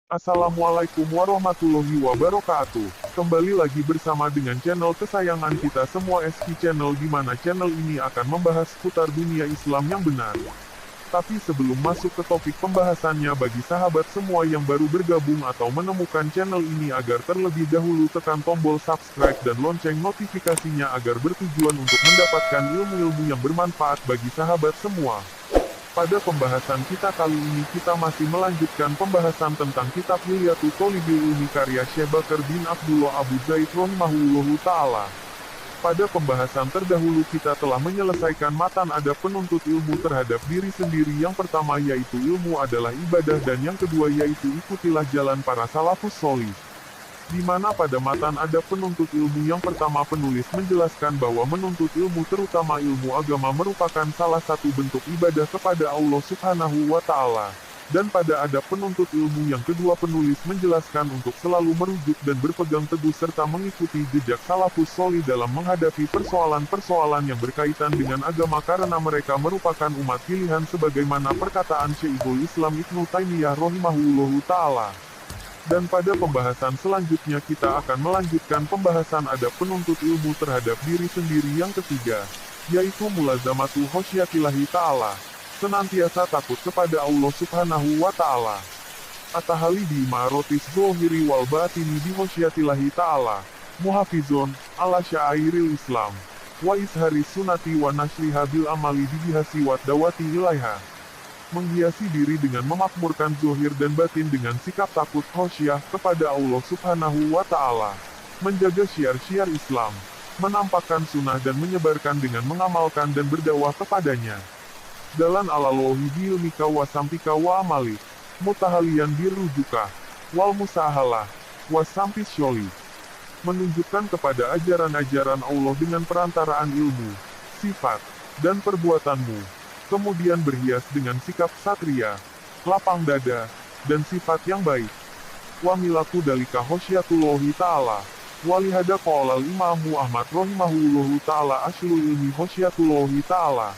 Assalamualaikum warahmatullahi wabarakatuh. Kembali lagi bersama dengan channel kesayangan kita semua, SK Channel, di mana channel ini akan membahas seputar dunia Islam yang benar. Tapi sebelum masuk ke topik pembahasannya, bagi sahabat semua yang baru bergabung atau menemukan channel ini, agar terlebih dahulu tekan tombol subscribe dan lonceng notifikasinya agar bertujuan untuk mendapatkan ilmu-ilmu yang bermanfaat bagi sahabat semua. Pada pembahasan kita kali ini, kita masih melanjutkan pembahasan tentang kitab Hilyatul Tholibil Ilmi karya Syekh Bakar bin Abdullah Abu Zaid rahimahullahu ta'ala. Pada pembahasan terdahulu kita telah menyelesaikan matan adab penuntut ilmu terhadap diri sendiri. Yang pertama yaitu ilmu adalah ibadah, dan yang kedua yaitu ikutilah jalan para salafus sholih. Di mana pada matan adab penuntut ilmu yang pertama penulis menjelaskan bahwa menuntut ilmu terutama ilmu agama merupakan salah satu bentuk ibadah kepada Allah Subhanahu wa Ta'ala. Dan pada adab penuntut ilmu yang kedua penulis menjelaskan untuk selalu merujuk dan berpegang teguh serta mengikuti jejak salafus sholih dalam menghadapi persoalan-persoalan yang berkaitan dengan agama, karena mereka merupakan umat pilihan sebagaimana perkataan Syekhul Islam Ibnu Taimiyah rahimahullahu ta'ala. Dan pada pembahasan selanjutnya kita akan melanjutkan pembahasan adab penuntut ilmu terhadap diri sendiri yang ketiga, yaitu mulazamatu khosyatillahi ta'ala. Senantiasa takut kepada Allah Subhanahu wa Ta'ala. At-tahali di marotis zohiri wal batini di khosyatillahi ta'ala. Muhafizun ala syairil Islam. Wa ishari sunati wa nashriha bil amali bibihasi wa dawati ilaiha. Menghiasi diri dengan memakmurkan zohir dan batin dengan sikap takut khosyah kepada Allah Subhanahu wa Ta'ala. Menjaga syiar-syiar Islam. Menampakkan sunnah dan menyebarkan dengan mengamalkan dan berdakwah kepadanya. Dalan ala lohi biilmika wa sampika wa amalik. Mutahalian birujuka. Wal musahalah. Wa sampis syoli. Menunjukkan kepada ajaran-ajaran Allah dengan perantaraan ilmu, sifat, dan perbuatanmu. Kemudian berhias dengan sikap satria, lapang dada, dan sifat yang baik. Wa milaku dalika khosyatullahi ta'ala. Walihada qolal imamu Ahmad rahimahullahu ta'ala aslul ilmi khosyatullahi ta'ala.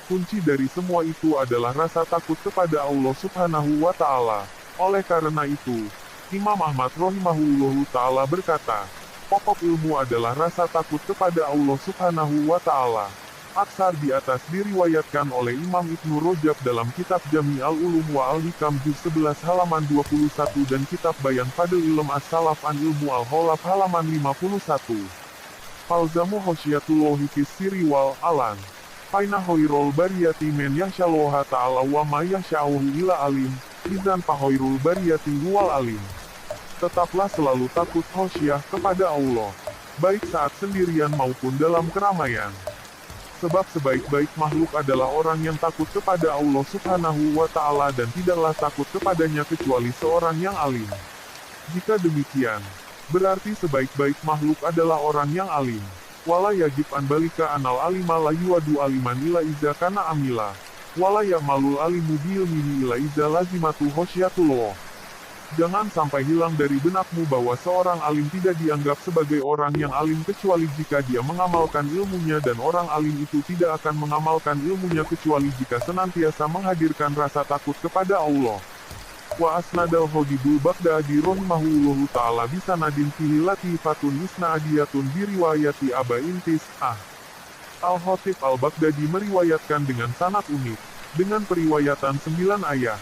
Kunci dari semua itu adalah rasa takut kepada Allah Subhanahu wa Ta'ala. Oleh karena itu, Imam Ahmad rahimahullahu ta'ala berkata, pokok ilmu adalah rasa takut kepada Allah Subhanahu wa Ta'ala. Aksar di atas diriwayatkan oleh Imam Ibnu Rajab dalam kitab Jami' al-Ulum wa al-Hikam juz 11 halaman 21 dan kitab Bayan Fadl Ilm as-Salaf an Ilmu al-Kholaf halaman 51. Falzamu khosyatullahi fis sirri wal alan. Faina hoirul bariyati men yahsyalloha ta'ala wa ma yahsya'uhu ila alim, izan pahoirul bariyati huwal alim. Tetaplah selalu takut khosyah kepada Allah, baik saat sendirian maupun dalam keramaian. Sebab sebaik-baik makhluk adalah orang yang takut kepada Allah Subhanahu wa Ta'ala dan tidaklah takut kepadanya kecuali seorang yang alim. Jika demikian, berarti sebaik-baik makhluk adalah orang yang alim. Wala yajib an balika anal alima la yuwadu aliman ila iza kana amila. Wala ya'malul alimu biilmihi ila iza lazimatu khosyatullah. Jangan sampai hilang dari benakmu bahwa seorang alim tidak dianggap sebagai orang yang alim kecuali jika dia mengamalkan ilmunya, dan orang alim itu tidak akan mengamalkan ilmunya kecuali jika senantiasa menghadirkan rasa takut kepada Allah. Wa asnadal Khodibul Baghdadi rahimahullahu ta'ala bisanadin fihi latifatun isna'adiyatun biriwayati Aba Intis, Al-Khatib al-Baghdadi meriwayatkan dengan sanad unik, dengan periwayatan 9 ayah.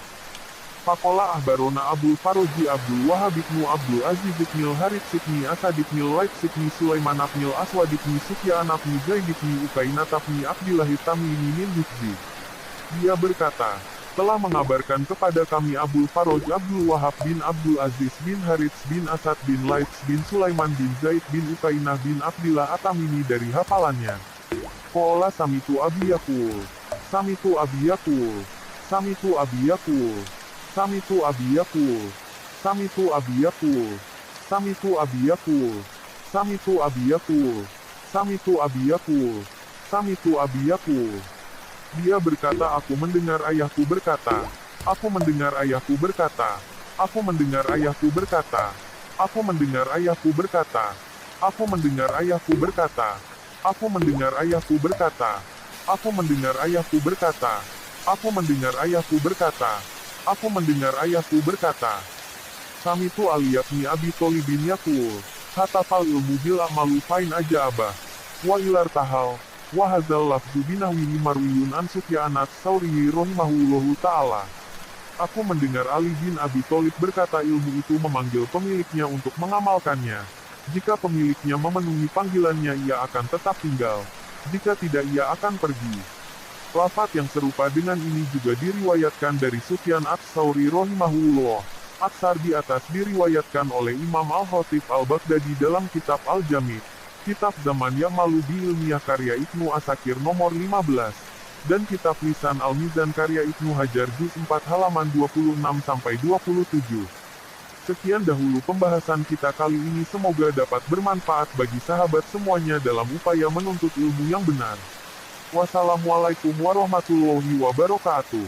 Faqala ahbarona Abul Faroji Abdul Wahab ibnu Abdul Aziz ibnil Harits ibni Asad ibnil Laits ibni Sulaiman ibnil Aswad ibni Sufyan ibni Zaid ibni Ukainat ibni Abdillah Tamimi min Hifzi. Dia berkata, telah mengabarkan kepada kami Abul Faroj Abdul Wahab bin Abdul Aziz bin Harits bin Asad bin Laits bin Sulaiman bin Zaid bin Ukainah bin Abdillah At-Tamimi dari hafalannya. Qala samitu Abi Yaqul. Samitu Abi Yaqul. Samitu Abi Yaqul. Samitu Abi Yaqul. Samitu Abi Yaqul. Samitu Abi Yaqul. Samitu Abi Yaqul. Samitu Abi Yaqul. Samitu Abi Yaqul. Dia berkata, aku mendengar ayahku berkata. Aku mendengar ayahku berkata. Aku mendengar ayahku berkata. Aku mendengar ayahku berkata. Aku mendengar ayahku berkata. Aku mendengar ayahku berkata. Aku mendengar ayahku berkata. Aku mendengar ayahku berkata. Aku mendengar ayahku berkata. Samitu Ali ibn Abi Tholibin yaqul, hatafal ilmu bil amalu fain aja abah. Wa ilar tahal, wa hazal lafzu binahwihi marwiyun an Sufyan ats-Tsauri rahimahullahu ta'ala. Aku mendengar Ali bin Abi Tholib berkata ilmu itu memanggil pemiliknya untuk mengamalkannya. Jika pemiliknya memenuhi panggilannya ia akan tetap tinggal. Jika tidak ia akan pergi. Lafaz yang serupa dengan ini juga diriwayatkan dari Sufyan ats-Tsauri rahimahullah. Aksar di atas diriwayatkan oleh Imam Al-Khatib Al-Baghdadi dalam kitab Al-Jami', kitab Zaman yang Malu di Ilmiah karya Ibnu Asakir nomor 15, dan kitab Lisan Al-Mizan karya Ibnu Hajar juz 4 halaman 26-27. Sekian dahulu pembahasan kita kali ini, semoga dapat bermanfaat bagi sahabat semuanya dalam upaya menuntut ilmu yang benar. Wassalamualaikum warahmatullahi wabarakatuh.